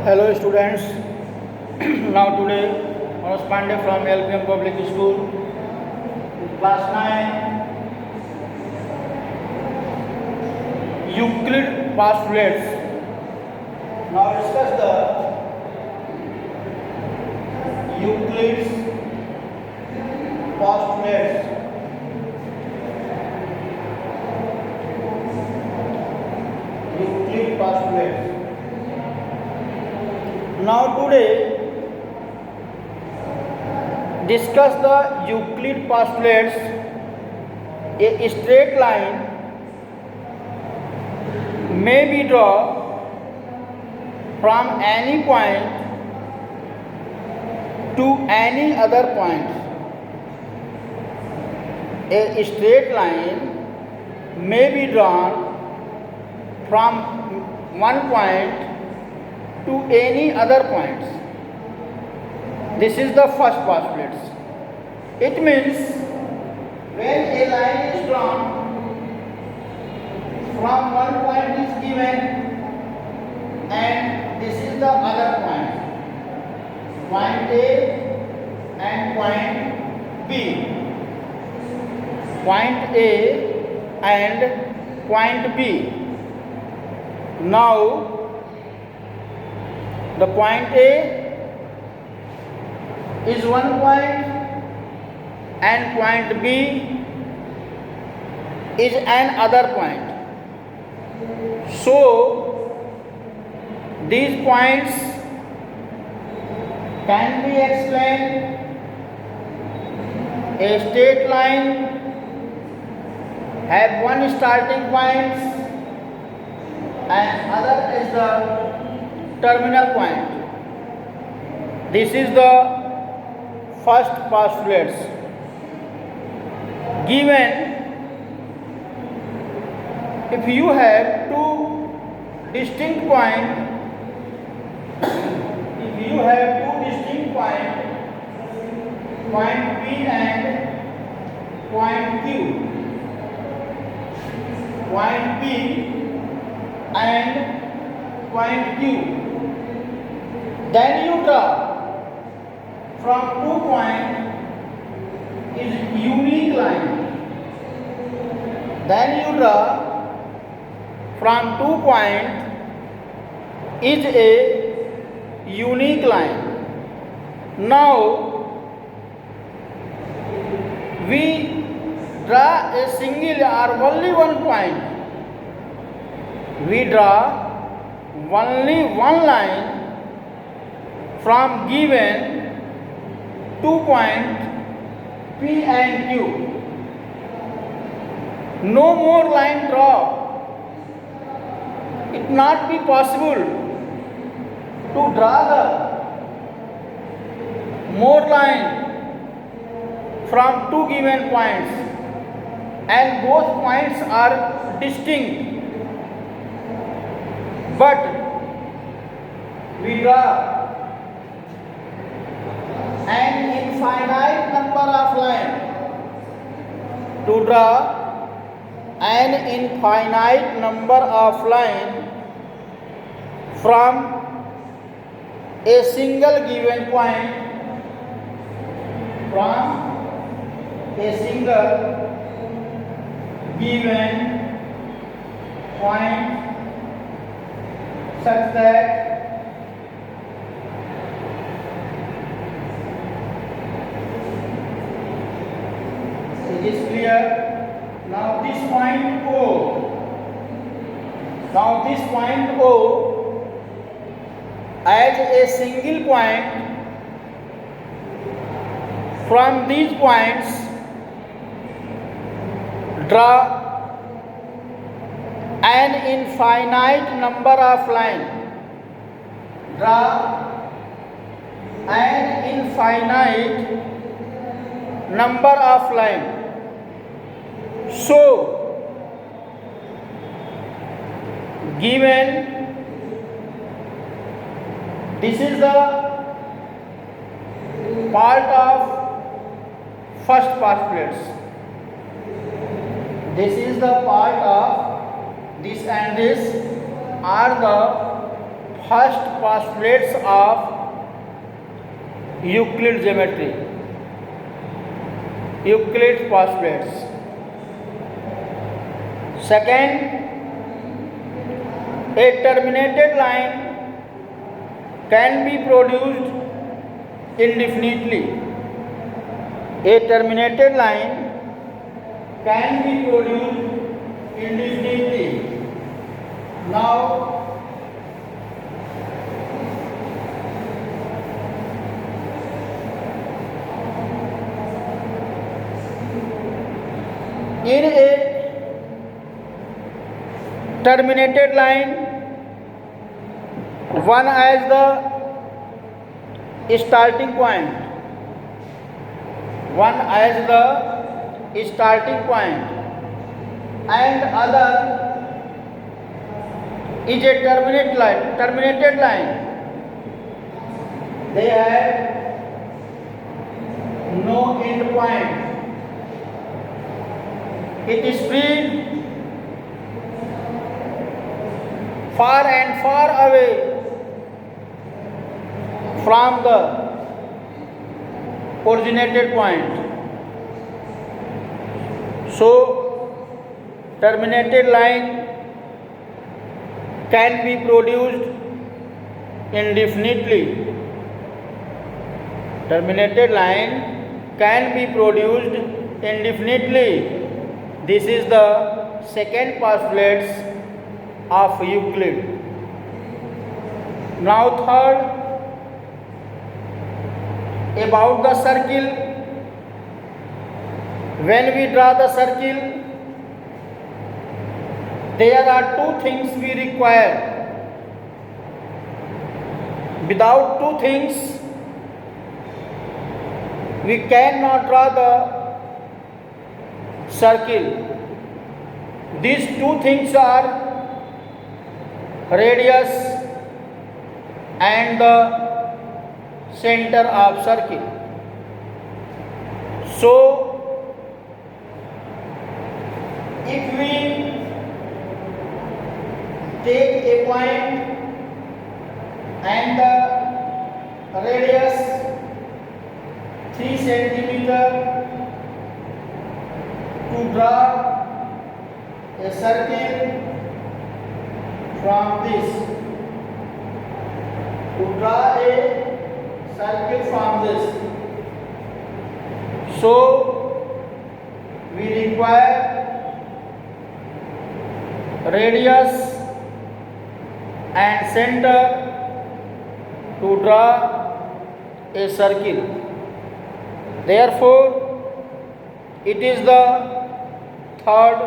Hello students. Now today Manoj Pandey from LPM Public School, class 9, Euclid postulates. Now discuss the Euclid's postulates. Euclid postulates. Now today discuss the Euclid postulates. A straight line may be drawn from any point to any other point. A straight line may be drawn from one point to any other points. This is the first postulate. It means when a line is drawn from one point is given and this is the other point, point A and point B, point A and point B. Now the point A is one point and point B is another point. So these points can be explained. A straight line have one starting point and other is the terminal point. This is the first postulate. Given if you have two distinct points, point P and point Q, point P and point Q, then you draw from 2 points is unique line. Then you draw from 2 points is a unique line. Now we draw a single or only one point. We draw only one line from given 2 points P and Q. No more line draw. It not be possible to draw the more line from 2 given points and both points are distinct. But we draw an infinite number of lines. To draw an infinite number of lines from a single given point, such that it is clear. Now this point O as a single point, from these points draw an infinite number of lines. Draw an infinite number of lines. So given this is the part of first postulates. This is the part of this and this are the first postulates of Euclid geometry. Euclid's postulates. Second, a terminated line can be produced indefinitely. A terminated line can be produced indefinitely. Now, in a terminated line, one as the starting point, one as the starting point, and other is a terminated line. They have no end point. It is free far and far away from the originated point. So, terminated line can be produced indefinitely. Terminated line can be produced indefinitely. This is the second postulate of Euclid. Now third, about the circle. When we draw the circle, there are two things we require. Without two things, we cannot draw the circle. These two things are radius and the center of circle. So, if we take a point and the radius 3 centimeter to draw a circle from this, to draw a circle from this. So, we require radius and center to draw a circle. Therefore, it is the third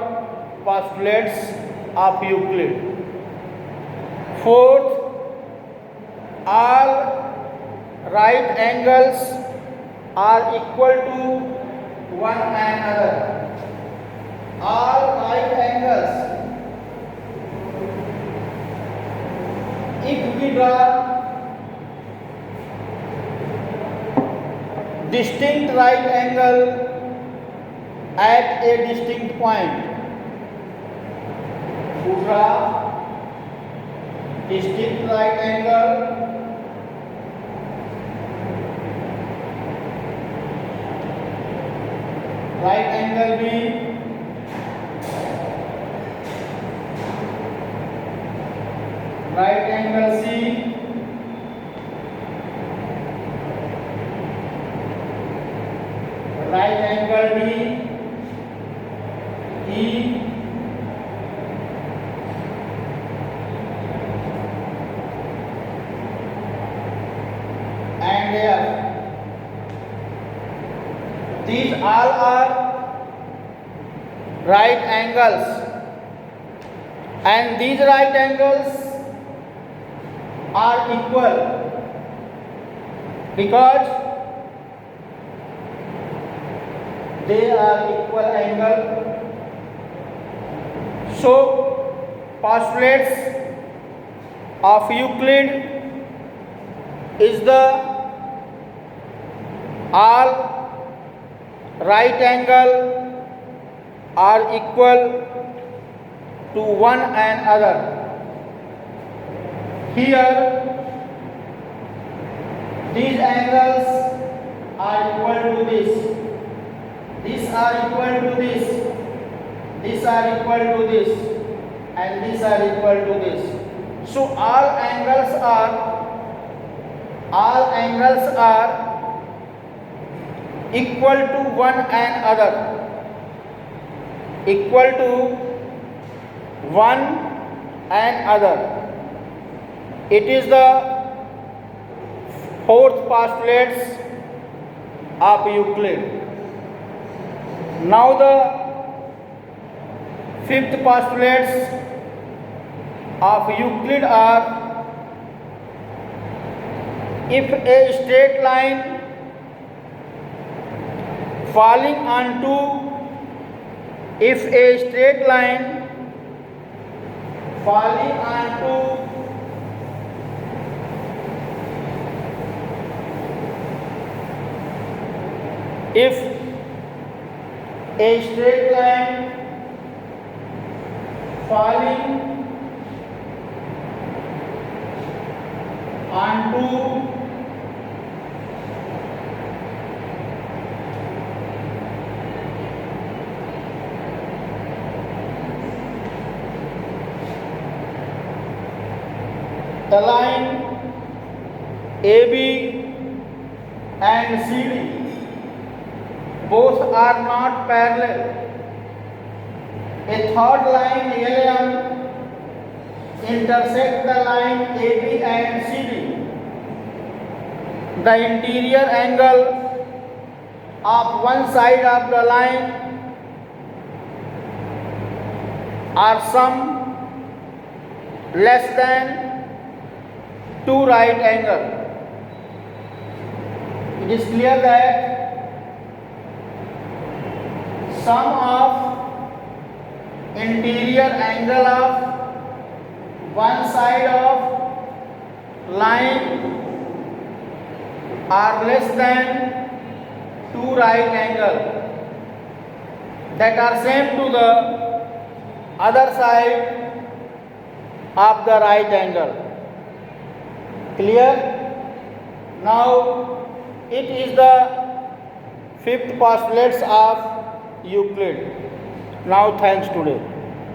postulates of Euclid. Fourth, all right angles are equal to one another. All right angles, if we draw distinct right angle at a distinct point, to draw distinct right angle B, right angle C, right angle D, E, and F. These all are right angles, and these right angles are equal because they are equal angle. So, postulates of Euclid is the all right angle are equal to one another. Here these angles are equal to this. These are equal to this. These are equal to this. And these are equal to this. So all angles are equal to one another. Equal to one another. It is the fourth postulate of Euclid. Now the fifth postulates of Euclid are: if a straight line falling onto if a straight line falling onto the line AB and CD, both are not parallel. A third line LM intersect the line AB and CD. The interior angle of one side of the line are some less than 2 right angle. It is clear that sum of interior angle of one side of line are less than 2 right angle that are same to the other side of the right angle. Clear? Now it is the fifth postulates of Euclid. Now thanks today.